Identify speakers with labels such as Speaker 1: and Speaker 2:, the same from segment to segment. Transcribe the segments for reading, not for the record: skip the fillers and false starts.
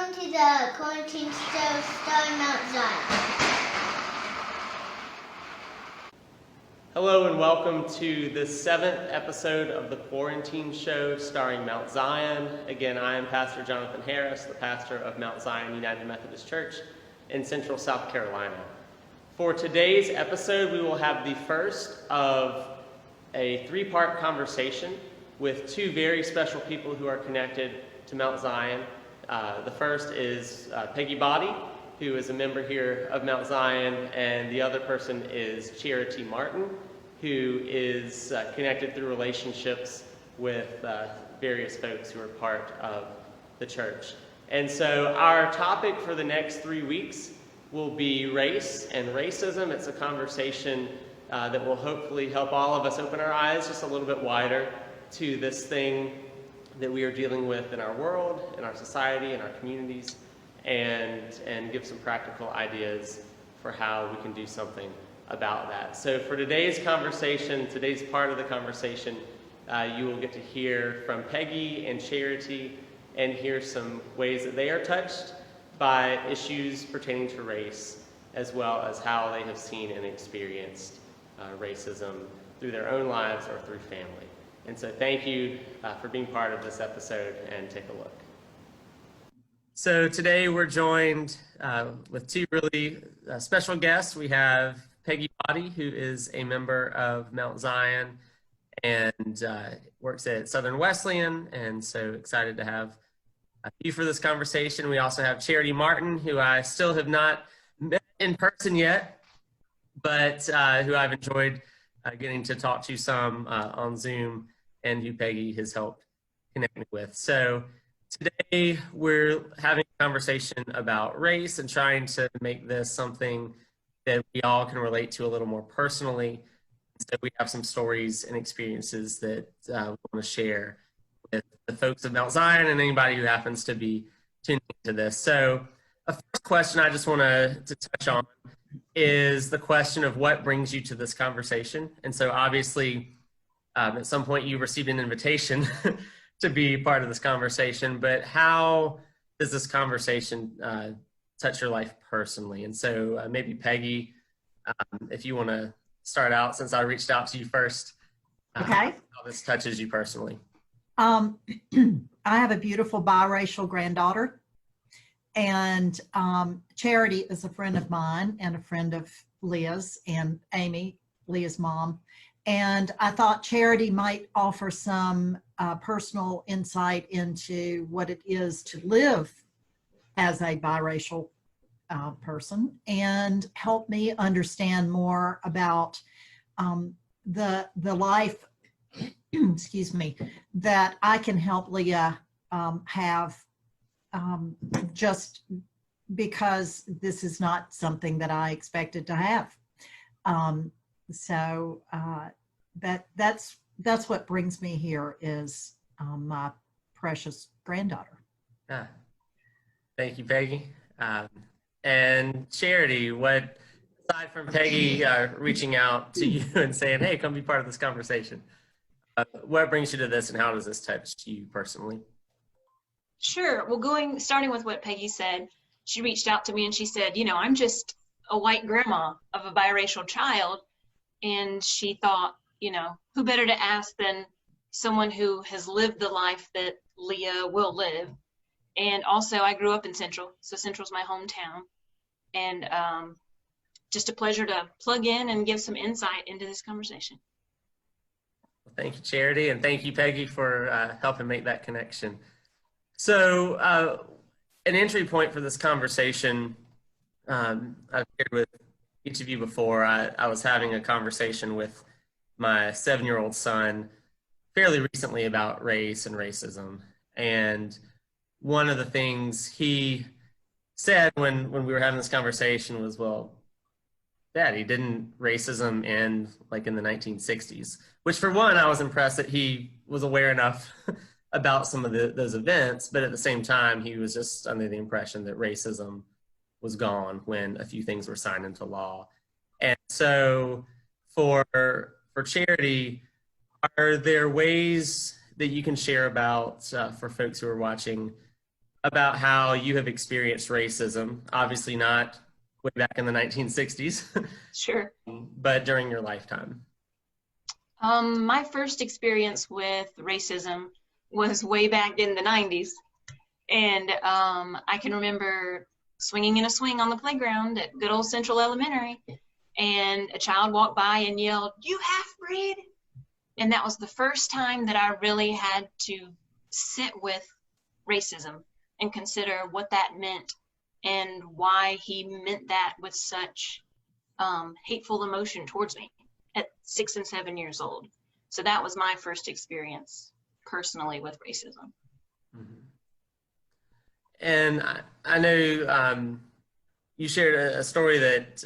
Speaker 1: Welcome to the quarantine show starring Mount Zion.
Speaker 2: Hello and welcome to the 7th episode of the Quarantine Show starring Mount Zion. Again, I am Pastor Jonathan Harris, the pastor of Mount Zion United Methodist Church in Central South Carolina. For today's episode, we will have the first of a 3-part conversation with 2 very special people who are connected to Mount Zion. The first is Peggy Bodie, who is a member here of Mount Zion, and the other person is Charity Martin, who is connected through relationships with various folks who are part of the church. And so our topic for the next 3 weeks will be race and racism. It's a conversation that will hopefully help all of us open our eyes just a little bit wider to this thing that we are dealing with in our world, in our society, in our communities, and give some practical ideas for how we can do something about that. So for today's conversation, today's part of the conversation, you will get to hear from Peggy and Charity and hear some ways that they are touched by issues pertaining to race, as well as how they have seen and experienced racism through their own lives or through family. And so thank you for being part of this episode, and take a look. So today we're joined with 2 really special guests. We have Peggy Bodie, who is a member of Mount Zion and works at Southern Wesleyan, and so excited to have you for this conversation. We also have Charity Martin, who I still have not met in person yet, but who I've enjoyed getting to talk to some on Zoom, and who Peggy has helped connect me with. So today we're having a conversation about race and trying to make this something that we all can relate to a little more personally. So we have some stories and experiences that we want to share with the folks of Mount Zion and anybody who happens to be tuning into this. So a first question I just want to touch on is the question of what brings you to this conversation. And so obviously at some point you received an invitation to be part of this conversation, but how does this conversation touch your life personally? And so maybe Peggy, if you want to start out, since I reached out to you first,
Speaker 3: okay,
Speaker 2: how this touches you personally.
Speaker 3: I have a beautiful biracial granddaughter, and Charity is a friend of mine and a friend of Leah's and Amy, Leah's mom. And I thought Charity might offer some personal insight into what it is to live as a biracial person, and help me understand more about the life, excuse me, that I can help Leah have, just because this is not something that I expected to have. So that's what brings me here, is my precious granddaughter.
Speaker 2: Ah, thank you, Peggy. And Charity, what, aside from Peggy reaching out to you and saying, hey, come be part of this conversation, what brings you to this, and how does this touch you personally?
Speaker 4: Sure. Well, starting with what Peggy said, she reached out to me and she said, you know, I'm just a white grandma of a biracial child. And she thought, you know, who better to ask than someone who has lived the life that Leah will live. And also, I grew up in Central, so Central's my hometown. And just a pleasure to plug in and give some insight into this conversation.
Speaker 2: Well, thank you, Charity, and thank you, Peggy, for helping make that connection. So an entry point for this conversation, I've shared with each of you before. I was having a conversation with my 7-year-old son fairly recently about race and racism. And one of the things he said when we were having this conversation was, well, Daddy, didn't racism end like in the 1960s? Which, for one, I was impressed that he was aware enough about some of those events, but at the same time, he was just under the impression that racism was gone when a few things were signed into law. And so for Charity, are there ways that you can share about, for folks who are watching, about how you have experienced racism, obviously not way back in the 1960s,
Speaker 4: Sure.
Speaker 2: but during your lifetime.
Speaker 4: My first experience with racism was way back in the 90s. And I can remember swinging in a swing on the playground at good old Central Elementary, and a child walked by and yelled, "You half-breed!" And that was the first time that I really had to sit with racism and consider what that meant and why he meant that with such hateful emotion towards me at 6 and 7 years old. So that was my first experience personally with racism.
Speaker 2: Mm-hmm. And I know you shared a story that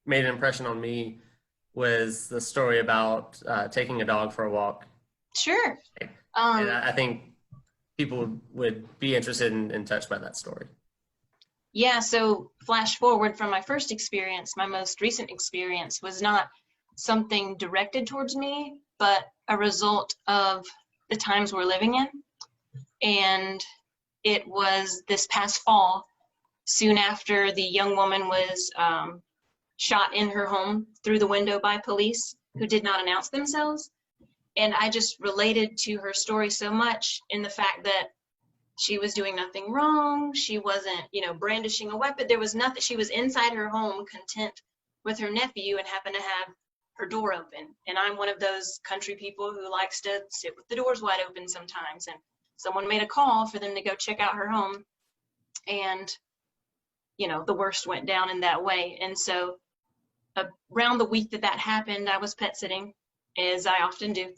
Speaker 2: made an impression on me, was the story about taking a dog for a walk.
Speaker 4: Sure.
Speaker 2: And I think people would be interested and touched by that story.
Speaker 4: Yeah, so flash forward from my first experience, my most recent experience was not something directed towards me, but a result of the times we're living in. And it was this past fall, soon after the young woman was shot in her home through the window by police who did not announce themselves. And I just related to her story so much in the fact that she was doing nothing wrong. She wasn't, brandishing a weapon. There was nothing. She was inside her home, content with her nephew, and happened to have her door open. And I'm one of those country people who likes to sit with the doors wide open sometimes. And someone made a call for them to go check out her home. And, the worst went down in that way. And so around the week that happened, I was pet sitting, as I often do.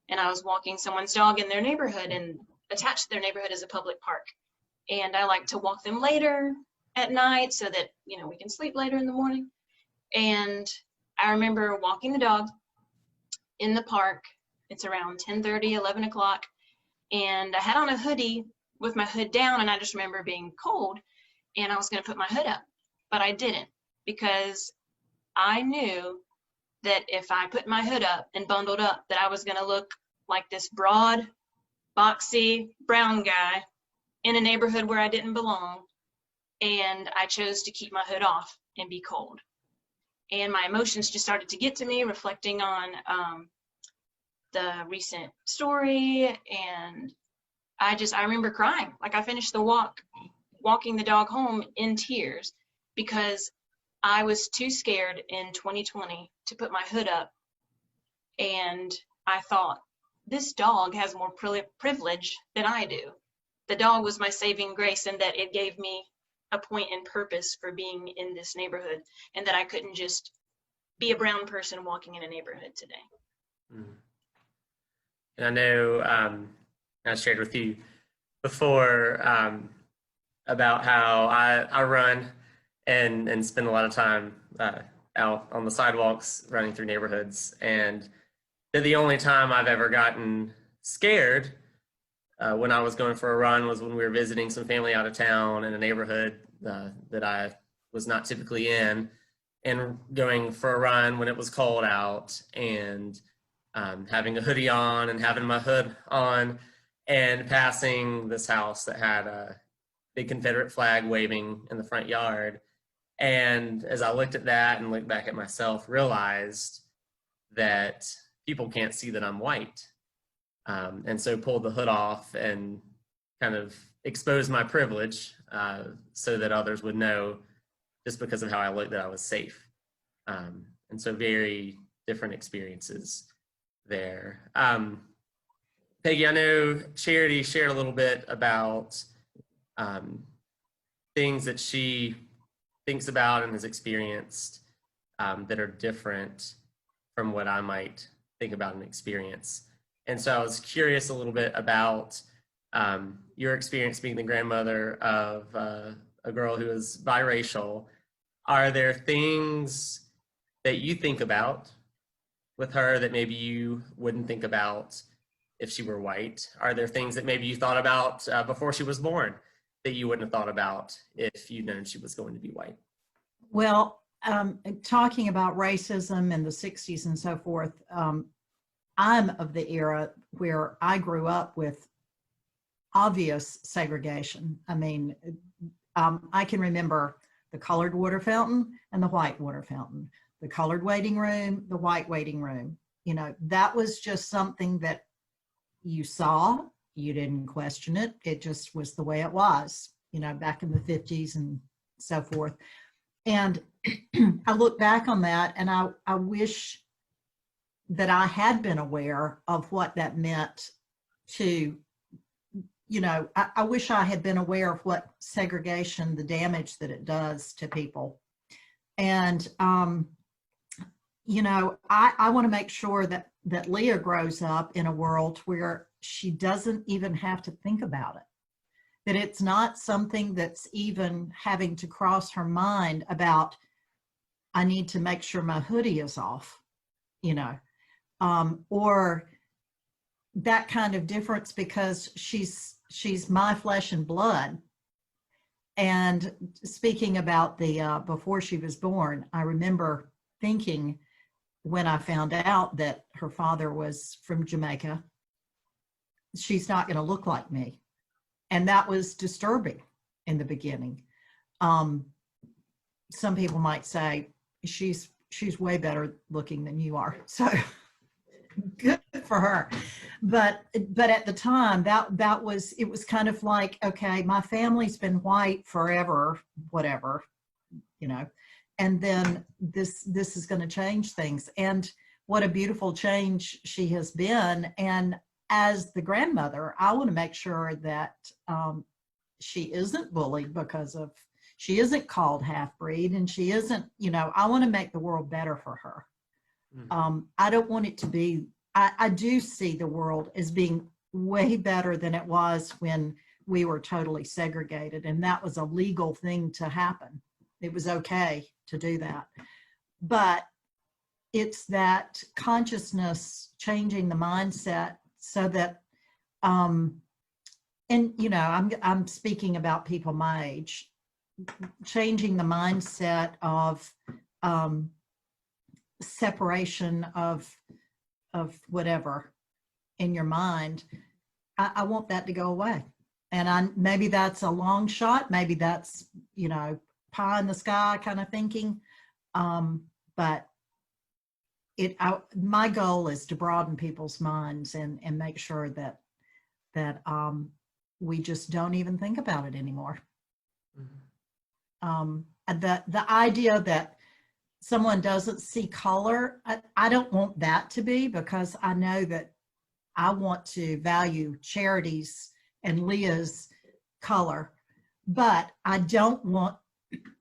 Speaker 4: And I was walking someone's dog in their neighborhood, and attached to their neighborhood is a public park. And I like to walk them later at night so that, we can sleep later in the morning. And I remember walking the dog in the park. It's around 10:30, 11 o'clock. And I had on a hoodie with my hood down, and I just remember being cold, and I was going to put my hood up, but I didn't, because I knew that if I put my hood up and bundled up, that I was going to look like this broad, boxy, brown guy in a neighborhood where I didn't belong. And I chose to keep my hood off and be cold. And my emotions just started to get to me, reflecting on the recent story. And I remember crying. Like, I finished the walking the dog home in tears, because I was too scared in 2020 to put my hood up. And I thought, this dog has more privilege than I do. The dog was my saving grace, and that it gave me a point and purpose for being in this neighborhood, and that I couldn't just be a brown person walking in a neighborhood today.
Speaker 2: Mm. And I know I shared with you before about how I run and spend a lot of time out on the sidewalks running through neighborhoods. And the only time I've ever gotten scared when I was going for a run was when we were visiting some family out of town in a neighborhood that I was not typically in, and going for a run when it was cold out, and having a hoodie on and having my hood on, and passing this house that had a big Confederate flag waving in the front yard. And as I looked at that and looked back at myself, realized that people can't see that I'm white. And so pulled the hood off and kind of exposed my privilege so that others would know, just because of how I looked, that I was safe. And so very different experiences there. Peggy, I know Charity shared a little bit about things that she thinks about and has experienced that are different from what I might think about and experience. And so I was curious a little bit about your experience being the grandmother of a girl who is biracial. Are there things that you think about with her that maybe you wouldn't think about if she were white? Are there things that maybe you thought about before she was born that you wouldn't have thought about if you'd known she was going to be white?
Speaker 3: Well, talking about racism in the 60s and so forth, I'm of the era where I grew up with obvious segregation. I mean, I can remember the colored water fountain and the white water fountain, the colored waiting room, the white waiting room. You know, that was just something that you saw, you didn't question it. It just was the way it was, you know, back in the 50s and so forth. And I look back on that and I wish that I had been aware of what that meant to, you know, I wish I had been aware of what segregation, the damage that it does to people. And, you know, I want to make sure that Leah grows up in a world where she doesn't even have to think about it, that it's not something that's even having to cross her mind about, I need to make sure my hoodie is off, you know, or that kind of difference, because she's my flesh and blood. And speaking about the before she was born, I remember thinking, when I found out that her father was from Jamaica, she's not going to look like me. And that was disturbing in the beginning. Some people might say she's way better looking than you are. So good for her. But at the time, that was, it was kind of like, okay, my family's been white forever, whatever, you know. And then this is going to change things. And what a beautiful change she has been. And as the grandmother, I want to make sure that she isn't bullied because of, she isn't called half-breed, and she isn't, you know, I want to make the world better for her. I don't want it to be, I do see the world as being way better than it was when we were totally segregated. And that was a legal thing to happen. It was okay to do that. But it's that consciousness, changing the mindset so that, and you know, I'm speaking about people my age, changing the mindset of separation of whatever in your mind. I want that to go away. And maybe that's a long shot. Maybe that's, you know, pie in the sky kind of thinking. But my goal is to broaden people's minds and make sure that we just don't even think about it anymore. The idea that someone doesn't see color, I don't want that to be, because I know that I want to value Charity's and Leah's color, but I don't want,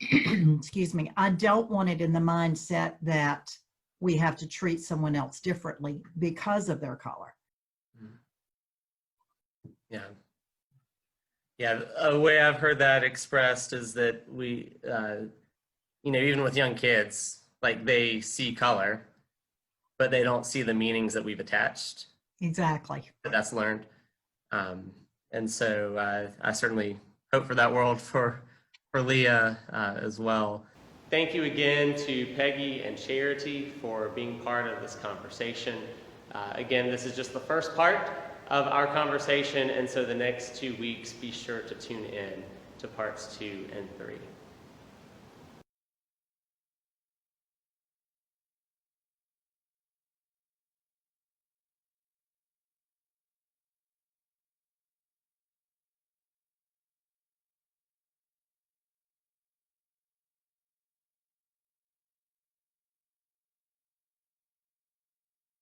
Speaker 3: excuse me, I don't want it in the mindset that we have to treat someone else differently because of their color.
Speaker 2: Yeah. Yeah, a way I've heard that expressed is that we, you know, even with young kids, like they see color, but they don't see the meanings that we've attached.
Speaker 3: Exactly.
Speaker 2: That's learned. And so I certainly hope for that world for Leah as well. Thank you again to Peggy and Charity for being part of this conversation. Again, this is just the first part of our conversation, and so the next 2 weeks, be sure to tune in to parts 2 and 3.